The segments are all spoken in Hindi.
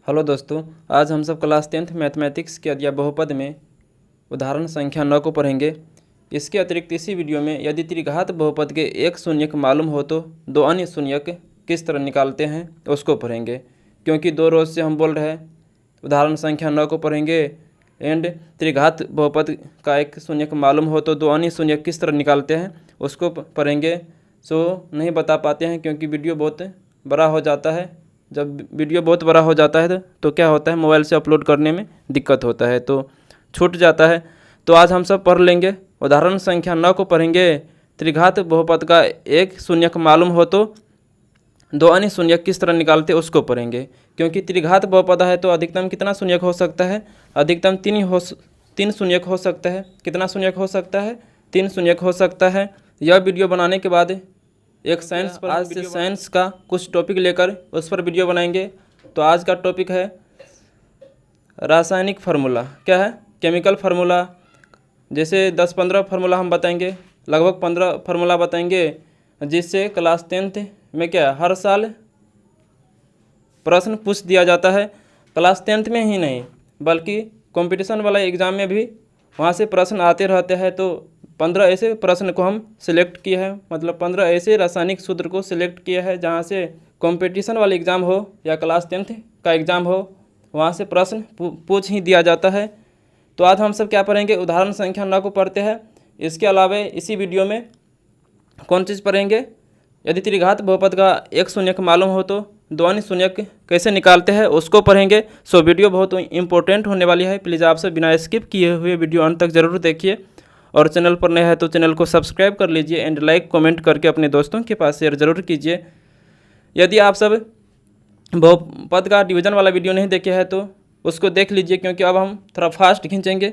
हेलो दोस्तों, आज हम सब क्लास 10th मैथमेटिक्स के अध्याय बहुपद में उदाहरण संख्या 9 को पढ़ेंगे। इसके अतिरिक्त इसी वीडियो में यदि त्रिघात बहुपद के एक शून्यक मालूम हो तो दो अन्य शून्यक किस तरह निकालते हैं उसको पढ़ेंगे। क्योंकि 2 रोज से हम बोल रहे हैं उदाहरण संख्या 9 को पढ़ेंगे एंड त्रिघात बहुपद का एक शून्यक मालूम हो तो दो अन्य शून्यक किस तरह निकालते हैं उसको पढ़ेंगे। सो नहीं बता पाते हैं क्योंकि वीडियो बहुत बड़ा हो जाता है। जब वीडियो बहुत बड़ा हो जाता है तो क्या होता है, मोबाइल से अपलोड करने में दिक्कत होता है, तो छूट जाता है। तो आज हम सब पढ़ लेंगे। उदाहरण संख्या 9 को पढ़ेंगे। त्रिघात बहुपद का एक शून्यक मालूम हो तो दो अन्य शून्यक किस तरह निकालते उसको पढ़ेंगे। क्योंकि त्रिघात बहुपद है तो अधिकतम कितना शून्यक हो सकता है? अधिकतम 3 शून्यक हो सकता है। कितना शून्यक हो सकता है? 3 शून्यक हो सकता है। यह वीडियो बनाने के बाद एक साइंस पर आज से साइंस का कुछ टॉपिक लेकर उस पर वीडियो बनाएंगे। तो आज का टॉपिक है रासायनिक फार्मूला। क्या है? Chemical formula. जैसे 10-15 फार्मूला हम बताएंगे, लगभग 15 फार्मूला बताएंगे, जिससे क्लास 10th में क्या हर साल प्रश्न पूछ दिया जाता है। क्लास 10th में ही नहीं बल्कि कंपटीशन वाला एग्ज़ाम में भी वहाँ से प्रश्न आते रहते हैं। तो 15 ऐसे प्रश्न को हम सिलेक्ट किए हैं, मतलब 15 ऐसे रासायनिक सूत्र को सिलेक्ट किया है जहाँ से कंपटीशन वाला एग्ज़ाम हो या क्लास 10th का एग्ज़ाम हो वहाँ से प्रश्न पूछ ही दिया जाता है। तो आज हम सब क्या पढ़ेंगे? उदाहरण संख्या 9 को पढ़ते हैं। इसके अलावा इसी वीडियो में कौन चीज़ पढ़ेंगे? यदि त्रिघात बहुपद का एक शून्यक मालूम हो तो दो अन्य शून्यक कैसे निकालते हैं उसको पढ़ेंगे। सो वीडियो बहुत इंपॉर्टेंट होने वाली है। प्लीज़ आप सब बिना स्किप किए हुए वीडियो अंत तक ज़रूर देखिए, और चैनल पर नए हैं तो चैनल को सब्सक्राइब कर लीजिए एंड लाइक कमेंट करके अपने दोस्तों के पास शेयर ज़रूर कीजिए। यदि आप सब बहुपद का डिवीज़न वाला वीडियो नहीं देखे हैं तो उसको देख लीजिए, क्योंकि अब हम थोड़ा फास्ट खींचेंगे।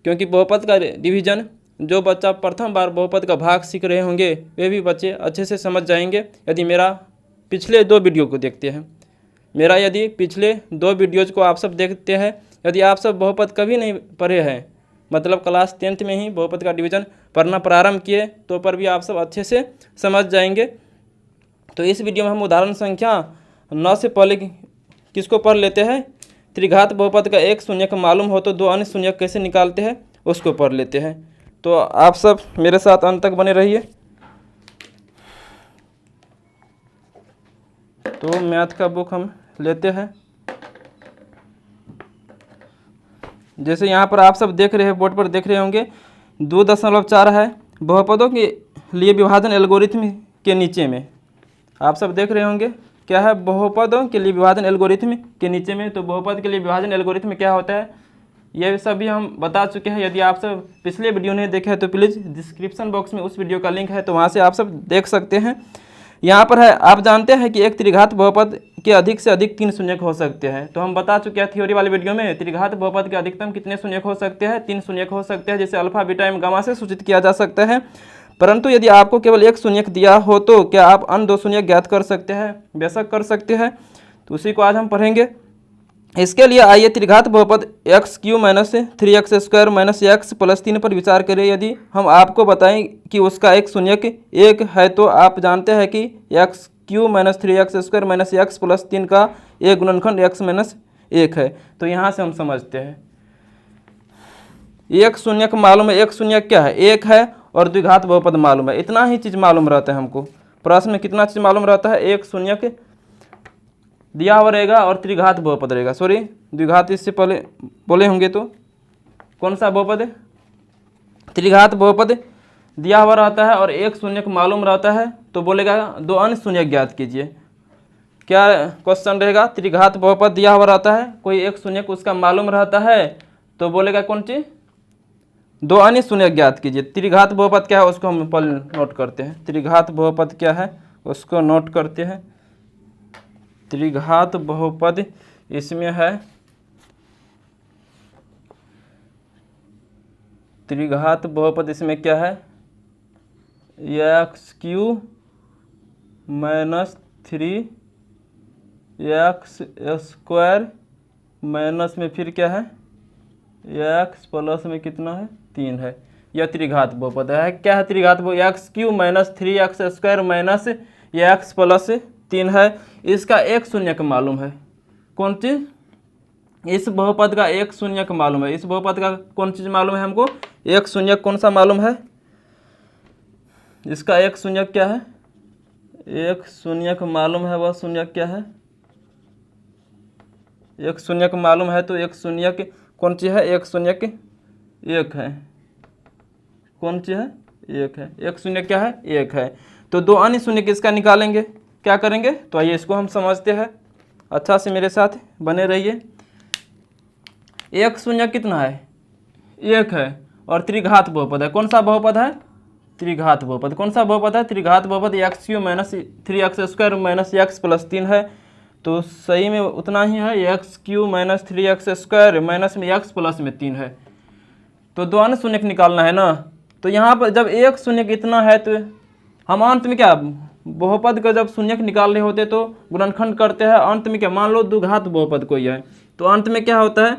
क्योंकि बहुपद का डिवीज़न जो बच्चा प्रथम बार बहुपद का भाग सीख रहे होंगे वे भी बच्चे अच्छे से समझ जाएंगे यदि मेरा पिछले 2 वीडियो को देखते हैं। मेरा यदि पिछले 2 वीडियोज़ को आप सब देखते हैं, यदि आप सब बहुपद कभी नहीं पढ़े हैं, मतलब क्लास 10th में ही बहुपद का डिवीज़न पढ़ना प्रारंभ किए, तो पर भी आप सब अच्छे से समझ जाएंगे। तो इस वीडियो में हम उदाहरण संख्या 9 से पहले किसको पढ़ लेते हैं? त्रिघात बहुपद का एक शून्यक मालूम हो तो दो अन्य शून्यक कैसे निकालते हैं उसको पढ़ लेते हैं। तो आप सब मेरे साथ अंत तक बने रहिए। तो मैथ का बुक हम लेते हैं। जैसे यहाँ पर आप सब देख रहे हैं, बोर्ड पर देख रहे होंगे 2.4 है बहुपदों के लिए विभाजन एल्गोरिथम के नीचे में। आप सब देख रहे होंगे क्या है? बहुपदों के लिए विभाजन एल्गोरिथम के नीचे में। तो बहुपद के लिए विभाजन एल्गोरिथम क्या होता है ये सभी हम बता चुके हैं। यदि आप सब पिछले वीडियो नहीं देखे हैं तो प्लीज़ डिस्क्रिप्शन बॉक्स में उस वीडियो का लिंक है, तो वहाँ से आप सब देख सकते हैं। यहाँ पर है, आप जानते हैं कि एक त्रिघात बहुपद के अधिक से अधिक 3 शून्यक हो सकते हैं। तो हम बता चुके हैं थ्योरी वाले वीडियो में त्रिघात बहुपद के अधिकतम कितने शून्यक हो सकते हैं? 3 शून्यक हो सकते हैं, जिसे अल्फा बीटा एवं गामा से सूचित किया जा सकता है। परंतु यदि आपको केवल एक शून्यक दिया हो तो क्या आप अन्य 2 शून्यक ज्ञात कर सकते हैं? बेशक कर सकते हैं। तो उसी को आज हम पढ़ेंगे। इसके लिए आइए त्रिघात बहुपद x³ - 3x² - x + 3 पर विचार करें। यदि हम आपको बताएं कि उसका एक शून्यक 1 है तो आप जानते हैं कि x³ - 3x² - x + 3 का एक गुणनखंड x - 1 है। तो यहाँ से हम समझते हैं एक शून्यक मालूम है। एक शून्यक क्या है? 1 है, और द्विघात बहुपद मालूम है। इतना ही चीज़ मालूम रहता है हमको। प्रश्न में कितना चीज़ मालूम रहता है? एक शून्यक दिया हुआ रहेगा और त्रिघात बहुपद रहेगा। सॉरी, द्विघात इससे पहले बोले होंगे तो कौन सा बहुपद है? त्रिघात बहुपद दिया हुआ रहता है और एक शून्यक मालूम रहता है, तो बोलेगा 2 अन्य शून्यक ज्ञात कीजिए। क्या क्वेश्चन रहेगा? त्रिघात बहुपद दिया हुआ रहता है, कोई एक शून्यक उसका मालूम रहता है, तो बोलेगा कौन चीज? 2 अन्य शून्यक ज्ञात कीजिए। त्रिघात बहुपद क्या है उसको हम पहले नोट करते हैं। त्रिघात बहुपद क्या है उसको नोट करते हैं। त्रिघात बहुपद इसमें है, त्रिघात बहुपद इसमें क्या है? x³ - 3x² माइनस में फिर क्या है? x प्लस में कितना है? 3 है। यह त्रिघात बहुपद है। क्या है त्रिघात बहुपद? x³ - 3x² - x + 3 है। इसका एक शून्यक मालूम है। कौन चीज? इस बहुपद का एक शून्यक मालूम है। इस बहुपद का कौन चीज़ मालूम है हमको? एक शून्यक कौन सा मालूम है? इसका एक शून्यक क्या है? एक शून्यक मालूम है, वह शून्यक क्या है? एक शून्यक मालूम है, तो एक शून्यक कौन चीज़ है? एक शून्यक एक है। कौन चीज़ है? एक है। एक शून्यक क्या है? एक है। तो दो अन्य शून्य किसका निकालेंगे, क्या करेंगे? तो आइए इसको हम समझते हैं, अच्छा से मेरे साथ बने रहिए। एक शून्यक कितना है? एक है, और त्रिघात बहुपद है। कौन सा बहुपद है? त्रिघात बहुपद। कौन सा बहुपद है? त्रिघात बहुपद। X Q minus 3x² minus x plus 3 है, तो सही में उतना ही है, x Q minus 3x² minus में x प्लस में 3 है। तो दो अन्य शून्यक निकालना है ना। तो यहाँ पर जब एक शून्यक इतना है तो हम अंत में क्या, बहुपद का जब शून्यक निकाल रहे होते तो गुणनखंड करते हैं। अंत में क्या, मान लो द्विघात बहुपद कोई है, तो अंत में क्या होता है?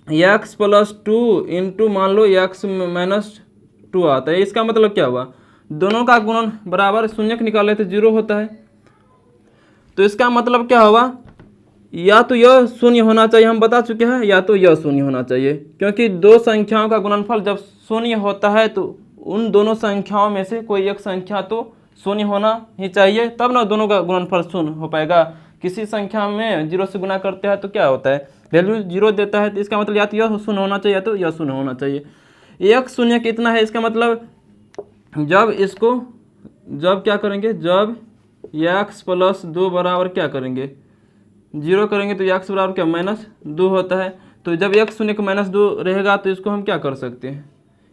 x प्लस 2 इंटू मान लो x माइनस 2 आता है। इसका मतलब क्या हुआ? दोनों का गुणन बराबर, शून्यक निकाले तो 0 होता है। तो इसका मतलब क्या हुआ? या तो यह शून्य होना चाहिए, हम बता चुके हैं, या तो यह शून्य होना चाहिए, क्योंकि दो संख्याओं का गुणनफल जब शून्य होता है तो उन दोनों संख्याओं में से कोई एक संख्या तो शून्य होना ही चाहिए, तब ना दोनों का गुणनफल शून्य हो पाएगा। किसी संख्या में 0 से गुना करते हैं तो क्या होता है? वैल्यू 0 देता है, तो इसका मतलब या तो यह शून्य होना चाहिए या तो यह शून्य होना चाहिए। एक शून्य कितना है? इसका मतलब जब इसको, जब क्या करेंगे, जब x प्लस 2 बराबर क्या करेंगे, 0 करेंगे तो x बराबर क्या, -2 होता है। तो जब x शून्य का -2 रहेगा तो इसको हम क्या कर सकते हैं?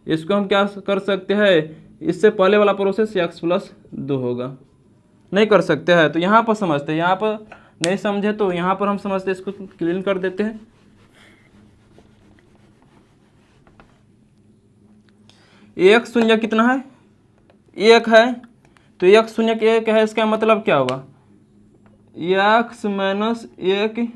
इसको हम क्या कर सकते हैं? इससे पहले वाला प्रोसेस x प्लस 2 होगा, नहीं कर सकते हैं। तो यहाँ पर समझते हैं, यहाँ पर नहीं समझे तो यहाँ पर हम समझते हैं, इसको क्लीन कर देते हैं। एक शून्य कितना है? एक है, तो एक शून्य एक है, इसका मतलब क्या हुआ? x minus 1।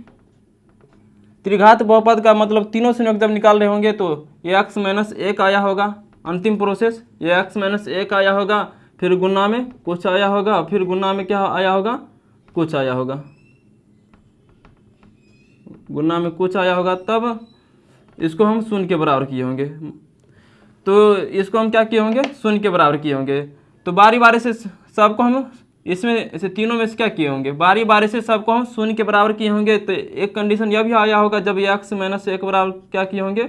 त्रिघात बहुपद का मतलब तीनों शून्य जब निकाल रहे होंगे तो x माइनस 1 आया होगा, अंतिम प्रोसेस x माइनस 1 आया होगा, फिर गुना में कुछ आया होगा, फिर गुना में क्या आया होगा, कुछ आया होगा, गुना में कुछ आया होगा, तब इसको हम शून्य के बराबर किए होंगे। तो इसको हम क्या किए होंगे? शून्य के बराबर किए होंगे। तो बारी बारी से सबको हम इसमें से तीनों में से क्या किए होंगे? बारी बारी से सबको हम शून्य के बराबर किए होंगे। तो एक कंडीशन यह भी आया होगा, जब x माइनस 1 बराबर क्या किए होंगे?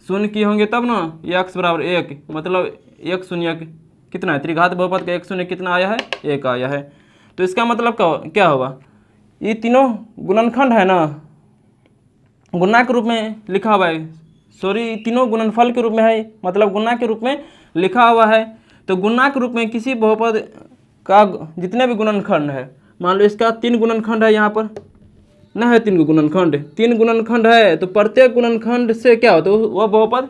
शून्य किए होंगे, तब ना x बराबर 1, मतलब एक शून्य कितना है? त्रिघात बहुपद का एक शून्य कितना आया है? 1 आया है। तो इसका मतलब क्या होगा? ये तीनों गुणनखंड है ना, गुणा के रूप में लिखा हुआ है, सॉरी तीनों गुणनफल के रूप में है, मतलब गुणा के रूप में लिखा हुआ है। तो गुणा के रूप में किसी बहुपद का जितने भी गुणनखंड है, मान लो इसका 3 गुणनखंड है, यहाँ पर ना है 3 गुणनखंड, 3 गुणनखंड है, तो प्रत्येक गुणनखंड से क्या होता है? वह बहुपद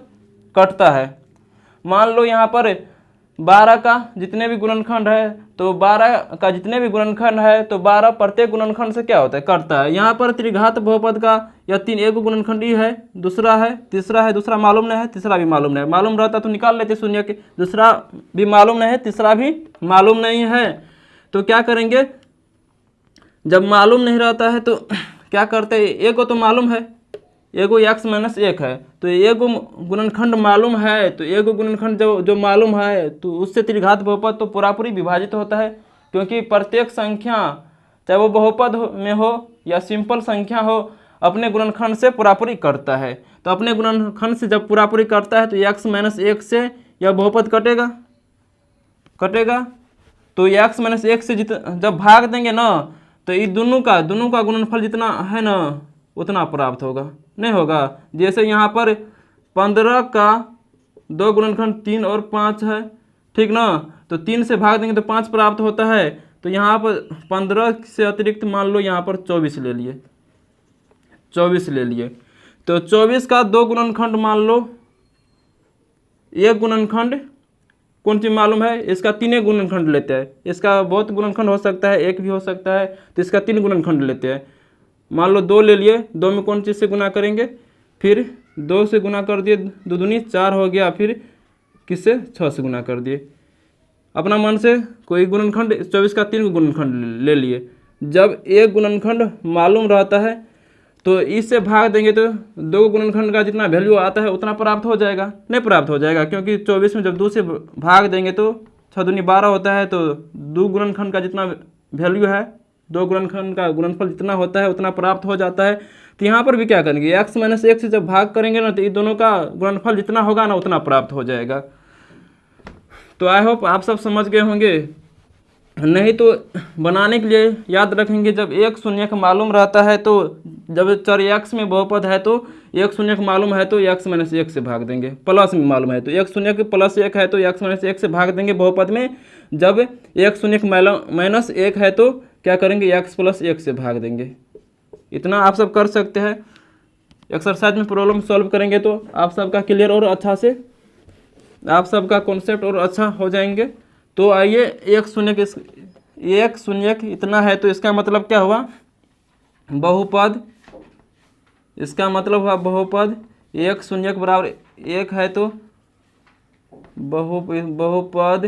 कटता है। मान लो यहाँ पर 12 का जितने भी गुणनखंड है, तो 12 का जितने भी गुणनखंड है तो 12 प्रत्येक गुणनखंड से क्या होता है? कटता है। यहाँ पर त्रिघात बहुपद का या 3 एक गुणनखंड ही है, दूसरा है, तीसरा है, दूसरा मालूम नहीं है, तीसरा भी मालूम नहीं है। मालूम रहता तो निकाल लेते शून्य के, दूसरा भी मालूम नहीं है, तीसरा भी मालूम नहीं है। तो क्या करेंगे? जब मालूम नहीं रहता है तो क्या करते हैं? एक को तो मालूम है, एगो x माइनस 1 है, तो एगो गुणनखंड मालूम है, तो एगो गुणनखंड जो मालूम है तो उससे त्रिघात बहुपद तो पूरापूरी विभाजित होता है, क्योंकि प्रत्येक संख्या चाहे वो बहुपद में हो या सिंपल संख्या हो, अपने गुणनखंड से पूरापूरी करता है। तो अपने गुणनखंड से जब पूरापूरी करता है तो x माइनस 1 से यह बहुपद कटेगा। तो x माइनस 1 से जब भाग देंगे ना, तो ये दोनों का गुणनफल जितना है ना उतना प्राप्त होगा, नहीं होगा। जैसे यहाँ पर 15 का 2 गुणनखंड 3 और 5 है, ठीक ना, तो 3 से भाग देंगे तो 5 प्राप्त होता है। तो यहाँ पर 15 से अतिरिक्त मान लो यहाँ पर 24 ले लिए, 24 ले लिए, तो 24 का 2 गुणनखंड मान लो, एक गुणनखंड कौन सी मालूम है? इसका 3 गुणनखंड लेते हैं, इसका बहुत गुणनखंड हो सकता है, एक भी हो सकता है, तो इसका 3 गुणनखंड लेते हैं। मान लो 2 ले लिए, 2 में कौन चीज़ से गुना करेंगे? फिर 2 से गुना कर दिए, 2 दूनी 4 हो गया, फिर किससे? 6 से गुना कर दिए। अपना मन से कोई गुणनखंड 24 का 3 गुणनखंड ले लिए। जब एक गुणनखंड मालूम रहता है तो इससे भाग देंगे तो दो गुणनखंड का जितना वैल्यू आता है उतना प्राप्त हो जाएगा, नहीं प्राप्त हो जाएगा, क्योंकि 24 में जब 2 से भाग देंगे तो 6 दूनी 12 होता है, तो दो गुणनखंड का जितना वैल्यू है, दो गुणनखंड का गुणनफल जितना होता है उतना प्राप्त हो जाता है। तो यहाँ पर भी क्या करेंगे, x माइनस 1 से जब भाग करेंगे ना तो ये दोनों का गुणनफल जितना होगा ना उतना प्राप्त हो जाएगा। तो आई होप आप सब समझ गए होंगे, नहीं तो बनाने के लिए याद रखेंगे, जब एक शून्यक मालूम रहता है तो जब चर x में बहुपद है तो एक शून्यक मालूम है तो x माइनस 1 से भाग देंगे, प्लस में मालूम है तो एक शून्यक प्लस 1 है तो x माइनस 1 से भाग देंगे बहुपद में। जब एक शून्यक माइनस 1 है तो क्या करेंगे, x प्लस 1 से भाग देंगे। इतना आप सब कर सकते हैं। एक्सरसाइज में प्रॉब्लम सॉल्व करेंगे तो आप सबका क्लियर और अच्छा से आप सबका कॉन्सेप्ट और अच्छा हो जाएंगे। तो आइए एक शून्यक इतना है तो इसका मतलब क्या हुआ, बहुपद। इसका मतलब हुआ बहुपद, एक शून्यक बराबर 1 है तो बहुपद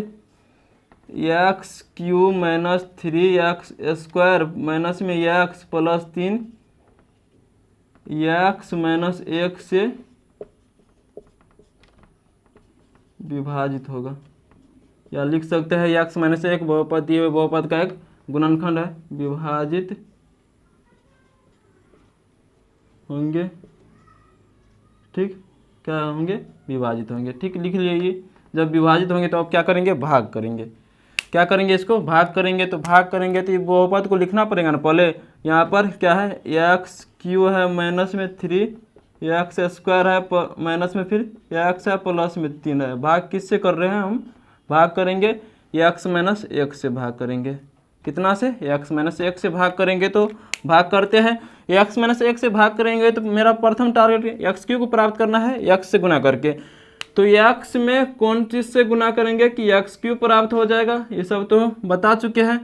x Q minus 3x square minus में x प्लस 3 x माइनस 1 से विभाजित होगा, या लिख सकते हैं x माइनस 1 बहुपद दिए हुए बहुपद का एक गुणनखंड है, विभाजित होंगे। ठीक, क्या होंगे, विभाजित होंगे। ठीक, लिख लीजिए। जब विभाजित होंगे तो आप क्या करेंगे, भाग करेंगे। क्या करेंगे, इसको भाग करेंगे। तो भाग करेंगे तो ये बहुपद को लिखना पड़ेगा ना, पहले यहाँ पर क्या है, एक्स क्यू है माइनस में 3 एक्स स्क्वायर है माइनस में फिर एक्स है प्लस में 3 है। भाग किससे कर रहे हैं हम, भाग करेंगे एक्स माइनस 1 से भाग करेंगे। कितना से, एक्स माइनस 1 से भाग करेंगे। तो भाग करते हैं, एक्स माइनस 1 से भाग करेंगे तो मेरा प्रथम टारगेट एक्स क्यू को प्राप्त करना है एक्स से गुना करके। तो एक्स में कौन चीज़ से गुना करेंगे कि एक्स क्यू प्राप्त हो जाएगा, ये सब तो बता चुके हैं।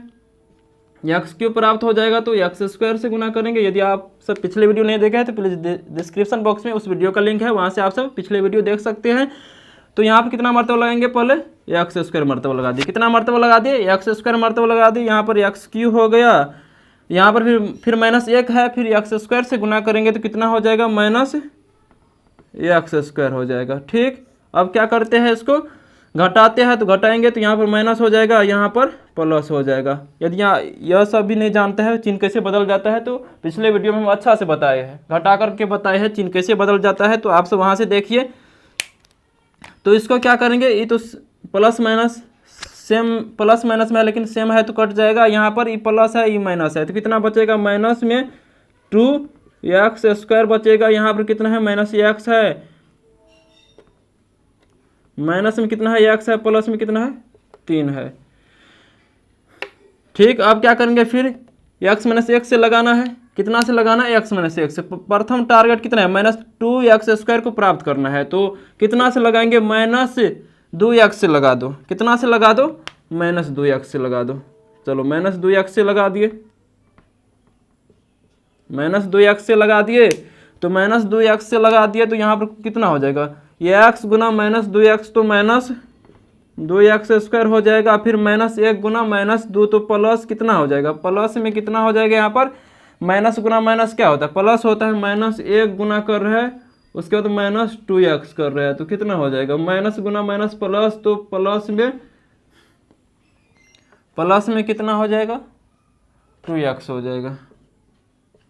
एक्स क्यू प्राप्त हो जाएगा तो एक्स स्क्वायर से गुना करेंगे। यदि आप सब पिछले वीडियो नहीं देखे हैं तो प्लीज़ डिस्क्रिप्शन बॉक्स में उस वीडियो का लिंक है, वहाँ से आप सब पिछले वीडियो देख सकते हैं। तो यहाँ पर कितना मर्तबा लगाएंगे, पहले एक्स स्क्वायर मर्तबा लगा दिए। कितना मर्तबा लगा दिए, एक्स स्क्वायर मर्तबा लगा दिए। यहाँ पर एक्स क्यू हो गया, यहाँ पर फिर माइनस 1 है, फिर एक्स स्क्वायर से गुना करेंगे तो कितना हो जाएगा, माइनस एक्स स्क्वायर हो जाएगा। ठीक, अब क्या करते हैं, इसको घटाते हैं। तो घटाएंगे तो यहाँ पर माइनस हो जाएगा, यहाँ पर प्लस हो जाएगा। यदि यहाँ यह सब भी नहीं जानते हैं चिन्ह कैसे बदल जाता है तो पिछले वीडियो में हम अच्छा से बताए हैं, घटा करके बताए हैं चिन्ह कैसे बदल जाता है, तो आप सब वहाँ से देखिए। तो इसको क्या करेंगे, ये तो plus minus same plus minus में है लेकिन सेम है तो कट जाएगा। यहाँ पर ये प्लस है ये माइनस है तो कितना बचेगा, माइनस में 2x स्क्वायर बचेगा। यहाँ पर कितना है, माइनस x है, माइनस में कितना है x है, प्लस में कितना है 3 है। ठीक, अब क्या करेंगे, फिर x माइनस 1 से लगाना है। कितना से लगाना है, x माइनस 1 से। प्रथम टारगेट कितना है, माइनस 2x स्क्वायर को प्राप्त करना है। तो कितना से लगाएंगे, माइनस 2x से लगा दो। कितना से लगा दो, माइनस 2x से लगा दो। चलो माइनस 2x से लगा दिए, माइनस 2x से लगा दिए। तो माइनस 2x से लगा दिए तो यहाँ पर कितना हो जाएगा, ये x गुना माइनस 2x तो माइनस 2x स्क्वायर हो जाएगा। फिर माइनस 1 गुना माइनस 2 तो प्लस कितना हो जाएगा, प्लस में कितना हो जाएगा, यहाँ पर माइनस गुना माइनस क्या होता है, प्लस होता है। माइनस 1 गुना कर रहे हैं, उसके बाद माइनस 2x कर रहे हैं तो कितना हो जाएगा, माइनस गुना माइनस प्लस, तो प्लस में कितना हो जाएगा, 2x हो जाएगा।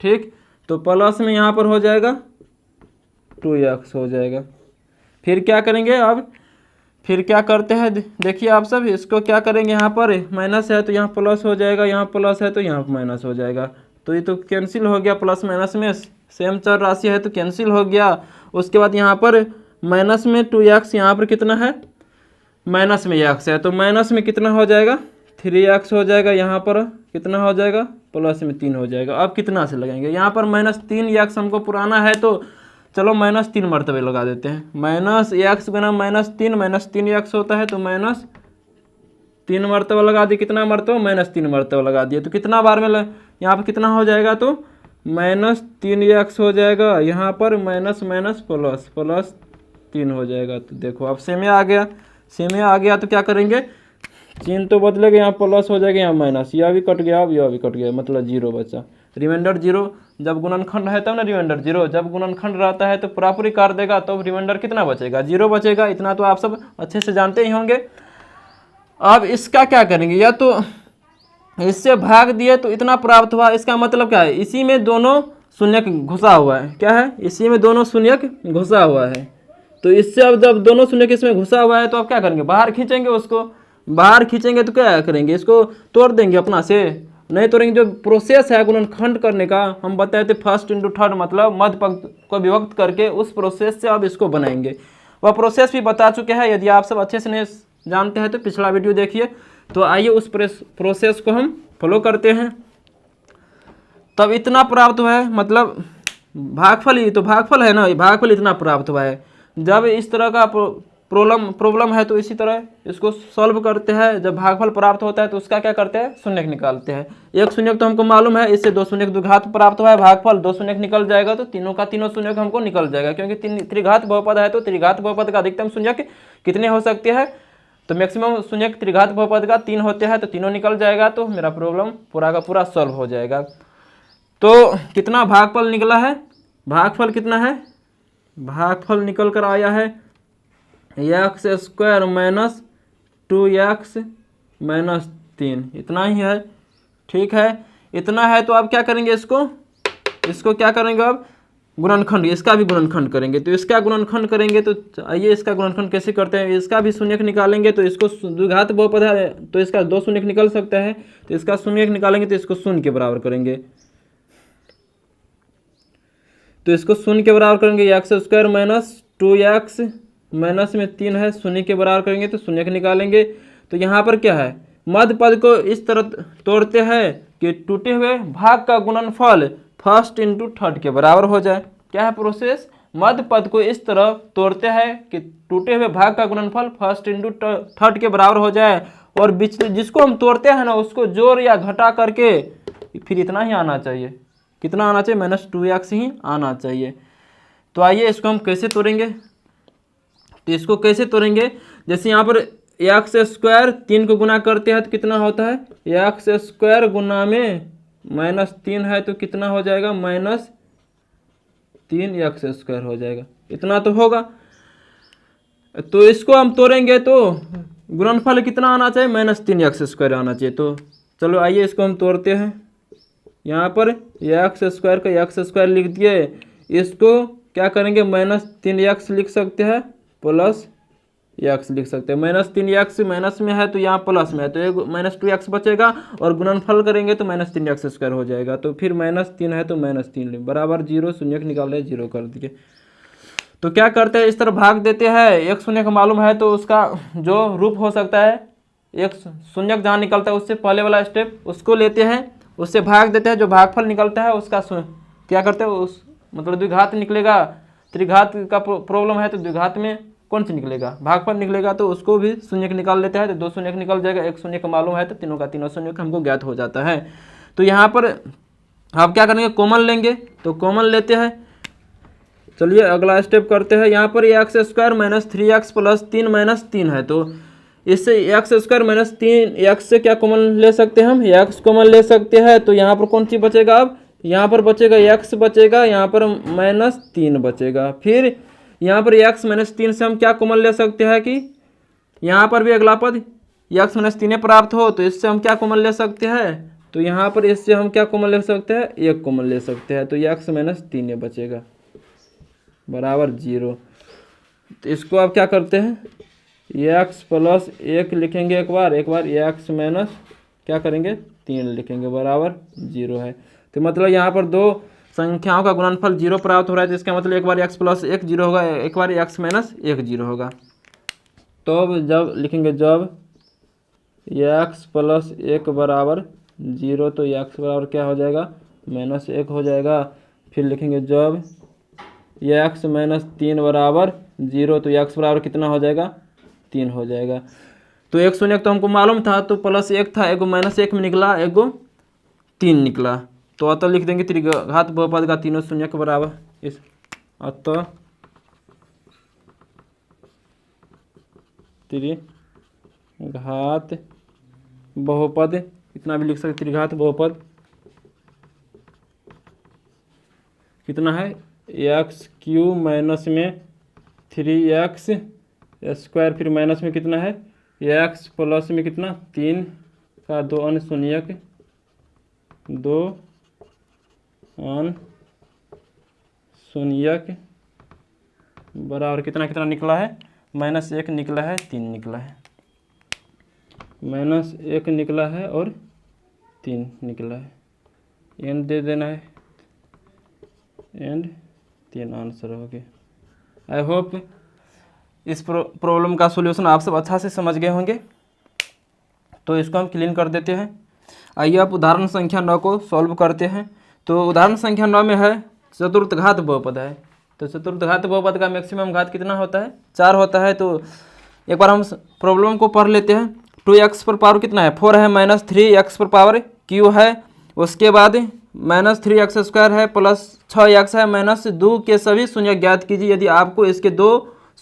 ठीक, तो प्लस में यहाँ पर हो जाएगा 2x हो जाएगा। फिर क्या करेंगे, अब फिर क्या करते हैं, देखिए आप सब, इसको क्या करेंगे, यहाँ पर माइनस है तो यहाँ प्लस हो जाएगा, यहाँ प्लस है तो यहाँ माइनस हो जाएगा। तो ये तो कैंसिल हो गया, प्लस माइनस में सेम चर राशि है तो कैंसिल हो गया। उसके बाद यहाँ पर माइनस में 2x, यहाँ पर कितना है, माइनस में x है तो माइनस में कितना हो जाएगा, 3x हो जाएगा। यहाँ पर कितना हो जाएगा, प्लस में 3 हो जाएगा। अब कितना से लगाएंगे, यहाँ पर माइनस 3x हमको पुराना है तो चलो माइनस 3 मरतबे लगा देते हैं। माइनस x गुना माइनस 3, माइनस 3x होता है तो माइनस 3 मरतबा लगा दिए। कितना मरतबा, माइनस 3 मरतबा लगा दिए। तो कितना बार में यहाँ पर कितना हो जाएगा, तो माइनस 3x हो जाएगा। यहाँ पर माइनस माइनस प्लस, प्लस 3 हो जाएगा। तो देखो अब सेमे आ गया, सेमे आ गया तो क्या करेंगे, चिन्ह तो बदलेगा, यहाँ प्लस हो जाएगा, यहाँ माइनस, यह भी कट गया, अब यह भी कट गया, मतलब 0 बचा, रिमाइंडर 0। जब गुणनखंड है तब ना रिमाइंडर 0, जब गुणनखंड रहता है तो पूरा काट देगा तो रिमाइंडर कितना बचेगा, 0 बचेगा। इतना तो आप सब अच्छे से जानते ही होंगे। अब इसका क्या करेंगे, या तो इससे भाग दिए तो इतना प्राप्त हुआ, इसका मतलब क्या है, इसी में दोनों शून्यक घुसा हुआ है। क्या है, इसी में दोनों शून्यक घुसा हुआ है। तो इससे अब जब दोनों शून्यक इसमें घुसा हुआ है तो अब क्या करेंगे, बाहर खींचेंगे उसको। बाहर खींचेंगे तो क्या करेंगे, इसको तोड़ देंगे अपना से, नहीं तोड़ेंगे। जो प्रोसेस है गुणनखंड करने का हम बताए थे, फर्स्ट इंटू थर्ड, मतलब मध्य पद को विभक्त करके उस प्रोसेस से अब इसको बनाएंगे। वह प्रोसेस भी बता चुके हैं, यदि आप सब अच्छे से नहीं जानते हैं तो पिछला वीडियो देखिए। तो आइए उस प्रोसेस को हम फॉलो करते हैं। तब इतना प्राप्त हुआ है, मतलब भागफल, ही तो भागफल है ना, भागफल इतना प्राप्त हुआ है। जब इस तरह का प्रॉब्लम है तो इसी तरह इसको सॉल्व करते हैं। जब भागफल प्राप्त होता है तो उसका क्या करते हैं, शून्यक निकालते हैं। एक शून्यक तो हमको मालूम है, इससे 2 शून्यक द्विघात प्राप्त हुआ है, भागफल 2 शून्यक निकल जाएगा तो तीनों का तीनों शून्यक हमको निकल जाएगा, क्योंकि त्रिघात बहुपद है तो त्रिघात बहुपद का अधिकतम शून्यक कितने हो सकते हैं, तो मैक्सिमम शून्यक त्रिघात बहुपद का 3 होते हैं, तो तीनों निकल जाएगा तो मेरा प्रॉब्लम पूरा का पूरा सॉल्व हो जाएगा। तो कितना भागफल निकला है, भागफल कितना है, भागफल निकल कर आया है x square minus 2x minus 3, इतना ही है। ठीक है, इतना है। तो अब क्या करेंगे, इसको क्या करेंगे, अब गुणनखंड, इसका भी गुणनखंड करेंगे। तो इसका गुणनखंड करेंगे तो आइए इसका गुणनखंड कैसे करते हैं। इसका भी शून्यक निकालेंगे तो इसको द्विघात बहुपद है तो इसका 2 शून्यक निकल सकता है, तो इसका शून्यक निकालेंगे तो इसको शून्य के बराबर करेंगे। तो इसको शून्य के बराबर करेंगे, x square minus 2x minus में 3 है, शून्य के बराबर करेंगे तो शून्य निकालेंगे। तो यहाँ पर क्या है, मध्य पद को इस तरह तोड़ते हैं कि टूटे हुए भाग का गुणनफल फर्स्ट इंटू थर्ड के बराबर हो जाए। क्या है प्रोसेस, मध्य पद को इस तरह तोड़ते हैं कि टूटे हुए भाग का गुणनफल फर्स्ट इंटू थर्ड के बराबर हो जाए, और बीच जिसको हम तोड़ते हैं ना उसको जोड़ या घटा करके फिर इतना ही आना चाहिए। कितना आना चाहिए, -2x ही आना चाहिए। तो आइए इसको हम कैसे तोड़ेंगे, तो इसको कैसे तोड़ेंगे, जैसे यहाँ पर एक्स स्क्वायर 3 को गुना करते हैं तो कितना होता है, एक्स स्क्वायर गुना में -3 है तो कितना हो जाएगा, -3x स्क्वायर हो जाएगा। इतना तो होगा। तो इसको हम तोड़ेंगे तो गुणनफल कितना आना चाहिए, -3x स्क्वायर आना चाहिए। तो चलो आइए इसको हम तोड़ते हैं। यहाँ पर एक्स स्क्वायर का एक्स स्क्वायर लिख दिए, इसको क्या करेंगे, -3x लिख सकते हैं प्लस x लिख सकते हैं। -3x माइनस में है तो यहाँ प्लस में है तो एक -2x बचेगा, और गुणनफल करेंगे तो -3x स्क्वायर हो जाएगा। तो फिर -3 है तो -3 बराबर 0, शून्य निकाल रहे 0 कर दिए। तो क्या करते हैं, इस तरह भाग देते हैं। एक शून्यक मालूम है तो उसका जो रूप हो सकता है, एक शून्यक जहाँ निकलता है उससे पहले वाला स्टेप उसको लेते हैं, उससे भाग देते हैं। जो भागफल निकलता है उसका क्या करते हैं, उस मतलब द्विघात निकलेगा, त्रिघात का प्रॉब्लम है तो द्विघात में कौन सी निकलेगा, भागफल निकलेगा, तो उसको भी शून्यक निकाल लेते हैं। तो 2 शून्यक निकल जाएगा, एक शून्यक मालूम है तो तीनों का तीनों शून्यक हमको ज्ञात हो जाता है। तो यहाँ पर आप क्या करेंगे, कॉमन लेंगे। तो कॉमन लेते हैं, चलिए अगला स्टेप करते हैं। यहाँ पर एक्स स्क्वायर -3x प्लस 3 -3 है, तो इससे एक्स स्क्वायर -3x से क्या कॉमन ले सकते हैं हम, x कॉमन ले सकते हैं। तो यहाँ पर कौन सी बचेगा, अब यहाँ पर बचेगा x बचेगा, यहाँ पर -3 बचेगा। फिर यहाँ पर x -3 से हम क्या कॉमन ले सकते हैं कि यहाँ पर भी अगला पद x -3 प्राप्त हो, तो इससे हम क्या कॉमन ले सकते हैं, तो यहाँ पर इससे हम क्या कॉमन ले सकते हैं, 1 कॉमन ले सकते हैं। तो x -3 बचेगा बराबर 0। तो इसको आप क्या करते हैं, x प्लस 1 लिखेंगे एक बार x माइनस क्या करेंगे 3 लिखेंगे बराबर 0 है। तो मतलब यहाँ पर 2 संख्याओं का गुणनफल 0 प्राप्त हो रहा है, तो इसका मतलब एक बार x प्लस 1 0 होगा, एक बार x माइनस 1 0 होगा। तो जब लिखेंगे जब x प्लस 1 बराबर 0 तो x बराबर क्या हो जाएगा, -1 हो जाएगा। फिर लिखेंगे जब x -3 बराबर 0 तो x बराबर कितना हो जाएगा, 3 हो जाएगा। तो एक शून्यक तो हमको मालूम था, तो +1 था, एगो -1 में निकला, एगो 3 निकला। तो अतः लिख देंगे त्रिघात बहुपद का तीनों शून्य के बराबर। इस अतः त्रिघात बहुपद, इतना भी लिख सकते त्रिघात बहुपद कितना है एक्स क्यू माइनस में 3x स्क्वायर, फिर माइनस में कितना है एक्स प्लस में कितना 3 का 2 अन्य शून्यक 2 अन्य शून्यक बराबर कितना कितना निकला है -1 निकला है 3 निकला है, -1 निकला है और 3 निकला है। एंड दे देना है, एंड 3 आंसर हो गए। आई होप इस प्रॉब्लम का सॉल्यूशन आप सब अच्छा से समझ गए होंगे। तो इसको हम क्लीन कर देते हैं। आइए आप उदाहरण संख्या 9 को सॉल्व करते हैं। तो उदाहरण संख्या 9 में है चतुर्थ घात बहुपद है। तो चतुर्थ घात बहुपद का मैक्सिमम घात कितना होता है 4 होता है। तो एक बार हम प्रॉब्लम को पढ़ लेते हैं। 2x पर पावर कितना है 4 है, -3x पर पावर q है, उसके बाद -3x स्क्वायर है प्लस 6x है, -2 के सभी शून्य ज्ञात कीजिए यदि आपको इसके 2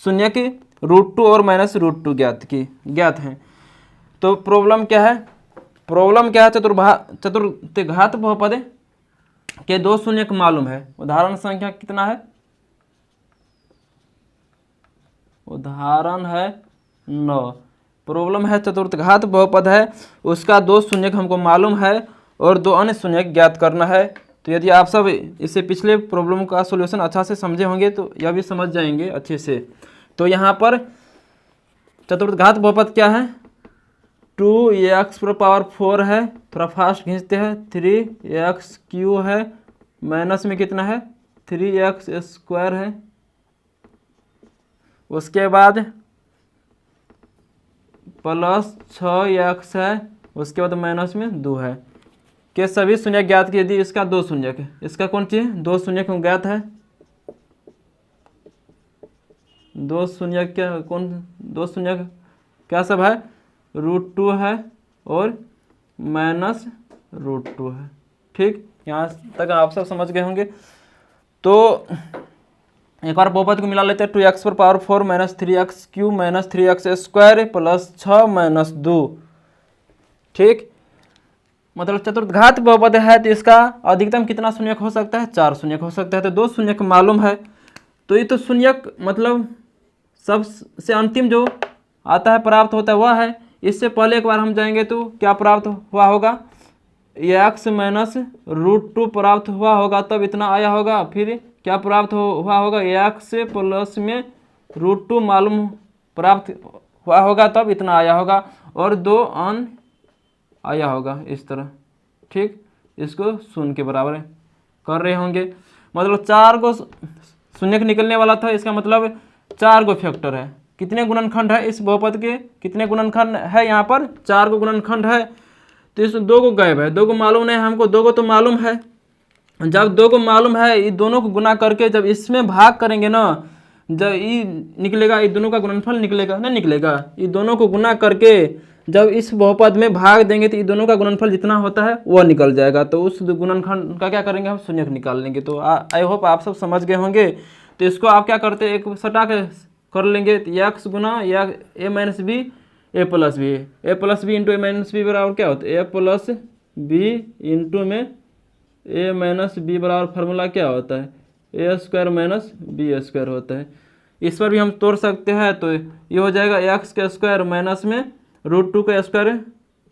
शून्य के √2 और -√2 ज्ञात हैं। तो प्रॉब्लम क्या है चतुर्थ घात बहुपद के 2 शून्य मालूम है। उदाहरण संख्या कितना है, उदाहरण है 9। प्रॉब्लम है चतुर्थ घात बहुपद है, उसका 2 शून्य हमको मालूम है और 2 अन्य शून्य ज्ञात करना है। तो यदि आप सब इससे पिछले प्रॉब्लम का सॉल्यूशन अच्छा से समझे होंगे तो यह भी समझ जाएंगे अच्छे से। तो यहाँ पर चतुर्थ घात बहुपद क्या है 2x पर पावर 4 है, थोड़ा फास्ट खींचते हैं, 3x³ है, माइनस में कितना है 3x स्क्वायर है, उसके बाद प्लस 6x है, उसके बाद माइनस में 2 है के सभी शून्य ज्ञात की यदि इसका 2 शून्य है, इसका कौन सी है 2 शून्य ज्ञात है, 2 शून्य क्या कौन 2 शून्य क्या सब है √2 है और -√2 है। ठीक, यहाँ तक आप सब समझ गए होंगे। तो एक बार बहुपद को मिला लेते हैं 2x पर power 4 -3x³ -3x square plus 6 -2। ठीक, मतलब चतुर्थ घात बहुपद है तो इसका अधिकतम कितना शून्यक हो सकता है 4 शून्यक हो सकता है। तो 2 शून्यक मालूम है। तो ये तो शून्यक मतलब सबसे अंतिम जो आता है प्राप्त होता है वह है। इससे पहले एक बार हम जाएंगे तो क्या प्राप्त हुआ होगा x -√2 प्राप्त हुआ होगा तब इतना आया होगा। फिर क्या प्राप्त हुआ होगा x प्लस में √2 मालूम प्राप्त हुआ होगा तब इतना आया होगा और 2 अन्य आया होगा इस तरह। ठीक, इसको 0 के बराबर कर रहे होंगे। मतलब 4 को शून्य निकलने वाला था, इसका मतलब 4 को फैक्टर है। कितने गुणनखंड है इस बहुपद के, कितने गुणनखंड है यहाँ पर 4 को गुणनखंड है। तो इस 2 को गायब है, 2 को मालूम नहीं हमको, 2 को तो मालूम है। जब 2 को मालूम है ये दोनों को गुना करके जब इसमें भाग करेंगे ना, जब ये निकलेगा ये दोनों का गुणनफल निकलेगा नहीं निकलेगा, ये दोनों को गुना करके जब इस बहुपद में भाग देंगे तो ये दोनों का गुणनफल जितना होता है वह निकल जाएगा। तो उस गुणनखंड का क्या करेंगे हम शून्य निकाल लेंगे। तो आई होप आप सब समझ गए होंगे। तो इसको आप क्या करते हैं एक सटा के कर लेंगे, x गुना या a - b a + b, a + b into a - b बराबर क्या होता है a + b इंटू में a - b बराबर फार्मूला क्या होता है a² - b² होता है। इस पर भी हम तोड़ सकते हैं। तो ये हो जाएगा x का स्क्वायर माइनस में √2 का स्क्वायर,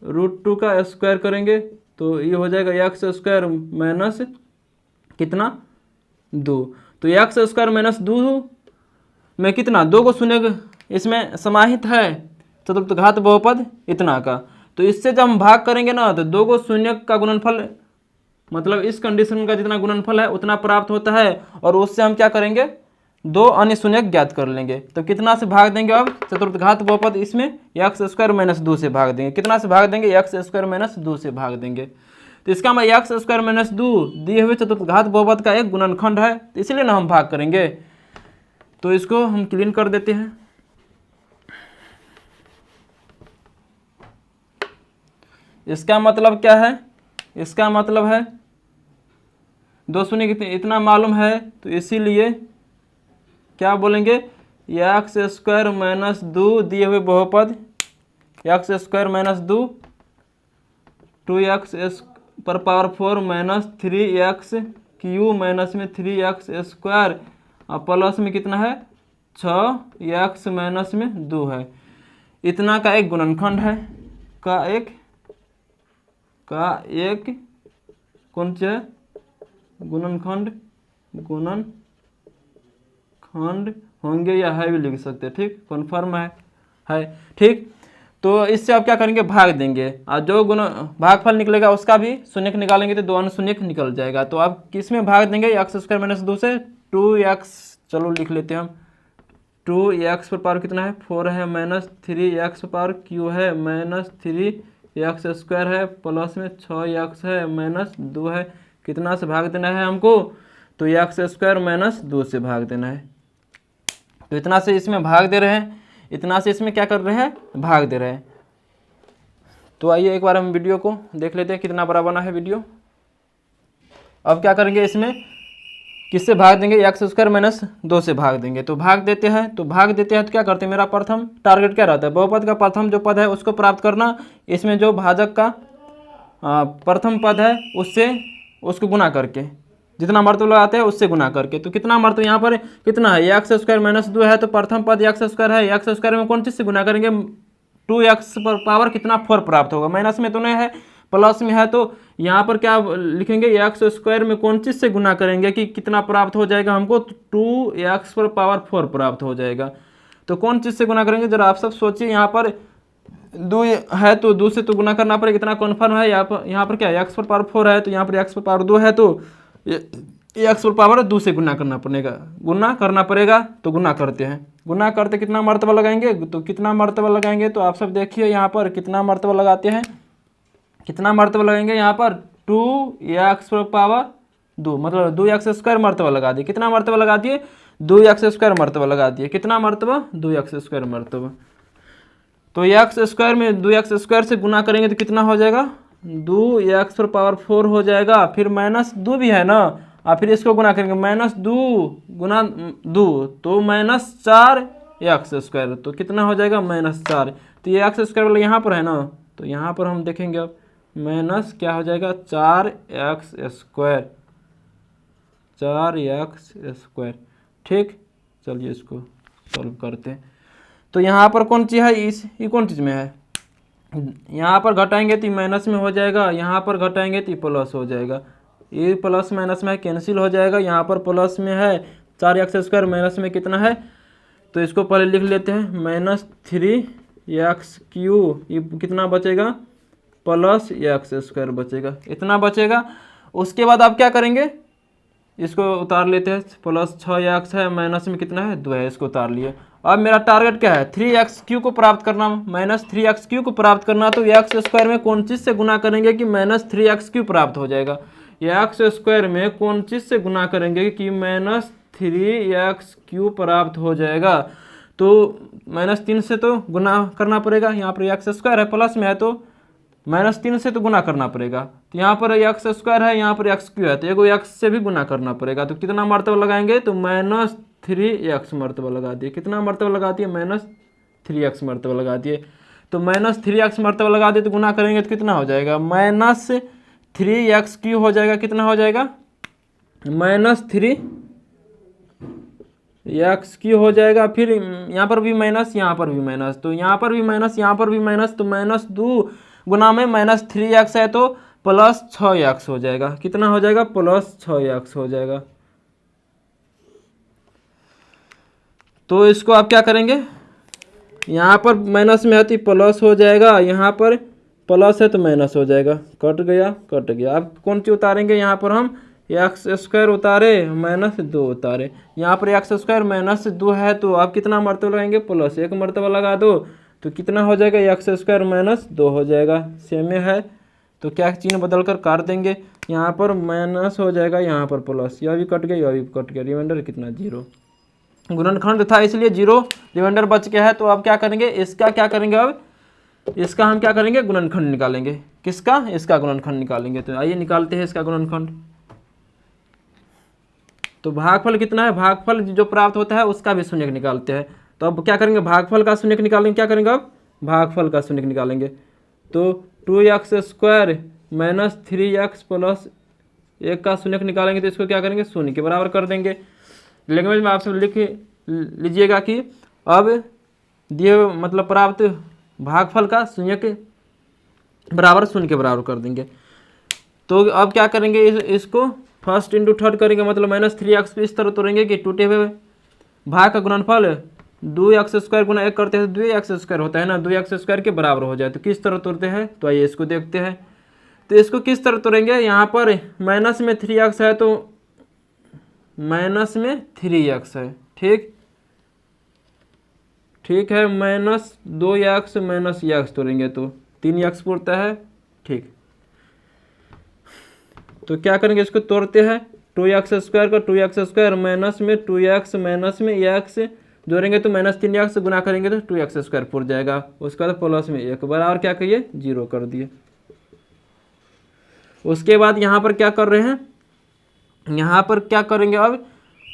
√2 का स्क्वायर करेंगे तो ये हो जाएगा x² माइनस कितना 2। तो x² - 2 में कितना 2 को शून्य इसमें समाहित है चतुर्थ घात बहुपद इतना का। तो इससे जब हम भाग करेंगे ना तो 2 को शून्य का गुणनफल मतलब इस कंडीशन का जितना गुणनफल है उतना प्राप्त होता है और उससे हम क्या करेंगे 2 अन्य शून्य ज्ञात कर लेंगे। तो कितना से भाग देंगे अब चतुर्थ घात बहुपद इसमें x² - 2 से भाग देंगे। कितना से भाग देंगे x² - 2 से भाग देंगे। तो इसका मैं x² - 2 दिए हुए चतुर्थ घात बहुपद का एक गुणनखंड है, तो इसलिए ना हम भाग करेंगे। तो इसको हम क्लीन कर देते हैं। इसका मतलब क्या है, इसका मतलब है 2 शून्य इतना मालूम है तो इसीलिए क्या बोलेंगे x² - 2 दिए हुए बहुपद x² - 2 2x पर पावर 4 -3x क्यू माइनस में 3x स्क्वायर और प्लस में कितना है 6x माइनस में 2 है। इतना का एक गुणनखंड है, का एक कौन सा है गुणनखंड होंगे या है भी लिख सकते हैं, ठीक, कन्फर्म है ठीक। तो इससे आप क्या करेंगे भाग देंगे और जो भागफल निकलेगा उसका भी शून्यक निकालेंगे तो 2 अनुशून्यक निकल जाएगा। तो आप किस में भाग देंगे एक्स स्क्वायर माइनस 2 से 2x, चलो लिख लेते हैं हम 2x पर पावर कितना है 4 है माइनस 3x पर पावर q है माइनस 3x स्क्वायर है प्लस में 6x है माइनस 2 है। कितना से भाग देना है हमको तो x स्क्वायर माइनस 2 से भाग देना है। तो इतना से इसमें भाग दे रहे हैं, इतना से इसमें क्या कर रहे हैं भाग दे रहे हैं। तो आइए एक बार हम वीडियो को देख लेते हैं कितना बड़ा बना है वीडियो। अब क्या करेंगे इसमें किससे भाग देंगे एक्स स्क्वायर माइनस 2 से भाग देंगे। तो भाग देते हैं तो क्या करते हैं, मेरा प्रथम टारगेट क्या रहता है बहुपद का प्रथम जो पद है उसको प्राप्त करना। इसमें जो भाजक का प्रथम पद है उससे उसको गुना करके जितना मर्तबा लगाते हैं उससे गुना करके। तो कितना मर्तबा यहाँ पर कितना है एक्स स्क्वायर माइनस 2 है तो प्रथम पद एक्स स्क्वायर है, एक्स स्क्वायर में कौन चीज़ से गुना करेंगे 2x पर पावर कितना 4 प्राप्त होगा। माइनस में तो नहीं है प्लस में है तो यहाँ पर क्या लिखेंगे एक्स स्क्वायर में कौन चीज़ से गुना करेंगे कि कितना प्राप्त हो जाएगा हमको 2x पर पावर 4 प्राप्त हो जाएगा। तो कौन चीज़ से गुना करेंगे जरा आप सब सोचिए। यहाँ पर 2 है तो 2 से तो गुना करना पड़ेगा, कितना कन्फर्म है यहाँ पर क्या एक्स पर पावर 4 है तो यहाँ पर एक्स पर पावर 2 है तो एक्स पर पावर 2 से गुना करना पड़ेगा। तो गुना करते हैं, गुना करते कितना मर्तबा लगाएंगे तो कितना मर्तबा लगाएंगे तो आप सब देखिए यहाँ पर कितना मर्तबा लगाते हैं, कितना मर्तबा लगाएंगे यहाँ पर 2x पर पावर 2 मतलब 2x स्क्वायर मर्तबा लगा दिए। कितना मर्तबा लगा दिए 2x स्क्वायर मर्तबा लगा दिए। कितना मर्तबा 2x स्क्वायर मर्तबा। तो x स्क्वायर में 2x स्क्वायर से गुना करेंगे तो कितना हो जाएगा 2x पर पावर 4 हो जाएगा। फिर माइनस 2 भी है ना और फिर इसको गुना करेंगे माइनस 2 गुना 2 तो माइनस 4x स्क्वायर। तो कितना हो जाएगा माइनस 4। तो ये एक्स स्क्वायर वाला यहाँ पर है ना तो यहाँ पर हम देखेंगे अब माइनस क्या हो जाएगा 4x स्क्वायर ठीक। चलिए इसको सॉल्व करते हैं। तो यहाँ पर कौन चीज़ है ये कौन चीज़ में है, यहाँ पर घटाएंगे तो माइनस में हो जाएगा, यहाँ पर घटाएंगे तो प्लस हो जाएगा। ये प्लस माइनस में कैंसिल हो जाएगा। यहाँ पर प्लस में है 4x स्क्वायर माइनस में कितना है तो इसको पहले लिख लेते हैं माइनस 3x क्यू ये कितना बचेगा प्लस x स्क्वायर बचेगा, इतना बचेगा। उसके बाद आप क्या करेंगे इसको उतार लेते हैं प्लस 6x है माइनस में कितना है 2 है, इसको उतार लिए। अब मेरा टारगेट क्या है 3x को प्राप्त करना माइनस 3x को प्राप्त करना। तो एक्स स्क्वायर में कौन चीज़ से गुना करेंगे कि माइनस 3x प्राप्त हो जाएगा। एक्स स्क्वायर में कौन चीज़ से गुना करेंगे कि माइनस 3x प्राप्त हो जाएगा। तो माइनस 3 से तो गुना करना पड़ेगा, यहाँ पर एक्स स्क्वायर है प्लस में है तो माइनस 3 से तो गुना करना पड़ेगा। तो यहाँ पर एक्स स्क्वायर है यहाँ पर एक्स क्यू है तो एगो एक्स से भी गुना करना पड़ेगा। तो कितना मर्तबा लगाएंगे तो माइनस 3x मर्तबा लगा दिए। कितना मर्तबा लगा दिए माइनस 3x मर्तबा लगा दिए। तो माइनस 3x मर्तबा लगा दिए तो गुना करेंगे तो कितना हो जाएगा माइनस 3x क्यू हो जाएगा। कितना हो जाएगा माइनस 3x क्यू हो जाएगा। फिर यहाँ पर भी माइनस यहाँ पर भी माइनस तो यहाँ पर भी माइनस यहाँ पर भी माइनस तो माइनस 2 गुना में माइनस 3x है तो प्लस 6x हो जाएगा। कितना हो जाएगा प्लस 6x हो जाएगा। तो इसको आप क्या करेंगे यहाँ पर माइनस में है तो प्लस हो जाएगा, यहाँ पर प्लस है तो माइनस हो जाएगा। कट गया। अब कौन सी उतारेंगे यहाँ पर हम एक्स स्क्वायर उतारे माइनस 2 उतारे। यहाँ पर एक्स स्क्वायर माइनस 2 है तो आप कितना मर्तबा लगाएंगे प्लस 1 मर्तबा लगा दो तो कितना हो जाएगा एक्स स्क्वायर माइनस 2 हो जाएगा। सेम में है तो क्या चिन्ह बदल कर काट देंगे, यहाँ पर माइनस हो जाएगा यहाँ पर प्लस, यह भी कट गया रिमाइंडर कितना 0। गुणनखंड था इसलिए 0 रिमाइंडर बच गया है। तो अब क्या करेंगे इसका क्या करेंगे अब इसका हम क्या करेंगे गुणनखंड निकालेंगे। किसका इसका गुणनखंड निकालेंगे। तो आइए निकालते हैं इसका गुणनखंड। तो भागफल कितना है भागफल जो प्राप्त होता है उसका भी शून्यक निकालते हैं। तो अब क्या करेंगे भागफल का शून्यक निकालेंगे। क्या करेंगे अब भागफल का शून्यक निकालेंगे। तो 2x square minus 3x plus 1 का शून्य निकालेंगे तो इसको क्या करेंगे, शून्य के बराबर कर देंगे। लैंग्वेज में आप सब लिख लीजिएगा कि अब दिए मतलब प्राप्त भागफल का शून्य के बराबर शून्य के बराबर कर देंगे। तो अब क्या करेंगे, इसको फर्स्ट इंटू थर्ड करेंगे, मतलब -3x इस तरह तोड़ेंगे कि टूटे हुए भाग का गुणनफल 2x² गुना 1 करते हैं तो 2x² होता है ना, 2x² के बराबर हो जाए। तो किस तरह तोड़ते हैं, तो आइए इसको देखते हैं। तो इसको किस तरह तोड़ेंगे, यहाँ पर माइनस में 3x है तो माइनस में 3x है, ठीक है, -2x -x तोड़ेंगे तो 3x पूरता है, ठीक। तो क्या करेंगे, इसको तोड़ते हैं, 2x² का 2x² माइनस में 2x माइनस में x जोड़ेंगे तो -3x गुना करेंगे तो 2x² पूर जाएगा। उसके बाद प्लस में 1 बराबर क्या करिए, 0 कर दिए। उसके बाद यहाँ पर क्या कर रहे हैं, यहाँ पर क्या करेंगे, अब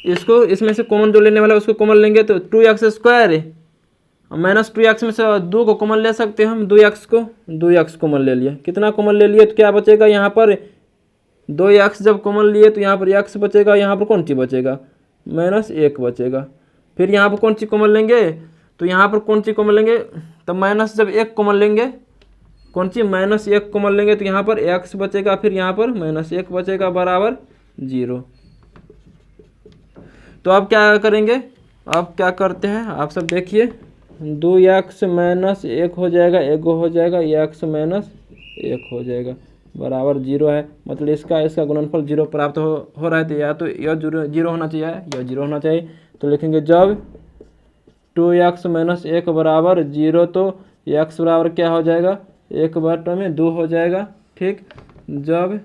इसको इसमें से कॉमन जो लेने वाला है उसको कॉमन लेंगे तो 2x² -2x में से 2 को कॉमन ले सकते हैं हम, 2x कॉमन ले लिए। कितना कॉमन ले लिए तो क्या बचेगा, यहाँ पर 2x जब कॉमन लिए तो यहाँ पर x बचेगा, यहाँ पर कौन चीज़ बचेगा, -1 बचेगा। फिर यहाँ पर कौन चीज़ कॉमन लेंगे, तो यहाँ पर कौन चीज़ कॉमन लेंगे, तो माइनस जब 1 कॉमन लेंगे, कौन चीज़ -1 कॉमन लेंगे तो यहाँ पर x बचेगा, फिर यहाँ पर -1 बचेगा बराबर 0। तो अब क्या करेंगे, अब क्या करते हैं आप सब देखिए, 2x -1 हो जाएगा, 1 हो जाएगा, x -1 हो जाएगा बराबर 0 है। मतलब इसका गुणनफल 0 प्राप्त हो रहा है। तो या तो यह 0 होना चाहिए या 0 होना चाहिए। तो लिखेंगे जब 2x -1 बराबर 0 तो x बराबर क्या हो जाएगा, 1/2 हो जाएगा, ठीक। जब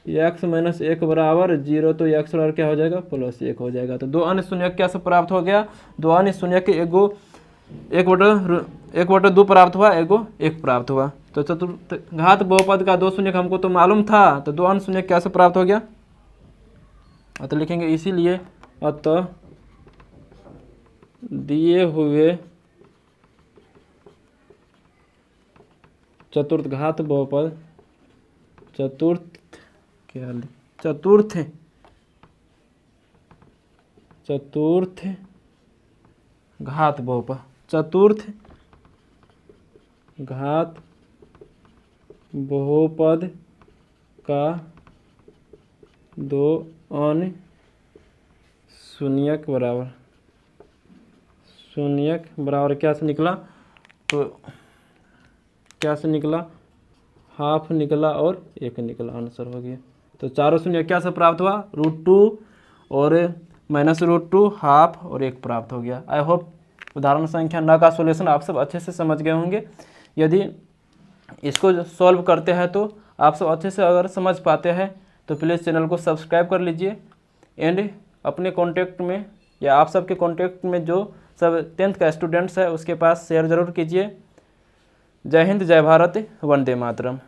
x -1 बराबर 0 तो x बराबर क्या हो जाएगा, +1 हो जाएगा। तो 2 अन्य शून्यक क्या सब प्राप्त हो गया, 2 अन्य शून्यक 1/2 प्राप्त हुआ, 1 प्राप्त हुआ। तो चतुर्थ घात बहुपद का 2 शून्यक हमको तो मालूम था, तो 2 अन्य शून्यक क्या सब प्राप्त हो गया। अतः लिखेंगे इसीलिए अतः दिए हुए चतुर्थ घात बहुपद चतुर्थ घात बहुपद चतुर्थ घात बहुपद का 2 अन्य शून्यक बराबर क्या से निकला, तो क्या से निकला, हाफ निकला और 1 निकला, आंसर हो गया। तो चारों शून्य क्या से प्राप्त हुआ, √2 और -√2, हाफ और 1 प्राप्त हो गया। आई होप उदाहरण संख्या 9 का सॉल्यूशन आप सब अच्छे से समझ गए होंगे। यदि इसको सॉल्व करते हैं तो आप सब अच्छे से अगर समझ पाते हैं तो प्लीज़ चैनल को सब्सक्राइब कर लीजिए एंड अपने कॉन्टैक्ट में या आप सबके कॉन्टैक्ट में जो सब 10th का स्टूडेंट्स है उसके पास शेयर ज़रूर कीजिए। जय हिंद, जय भारत, वंदे मातरम।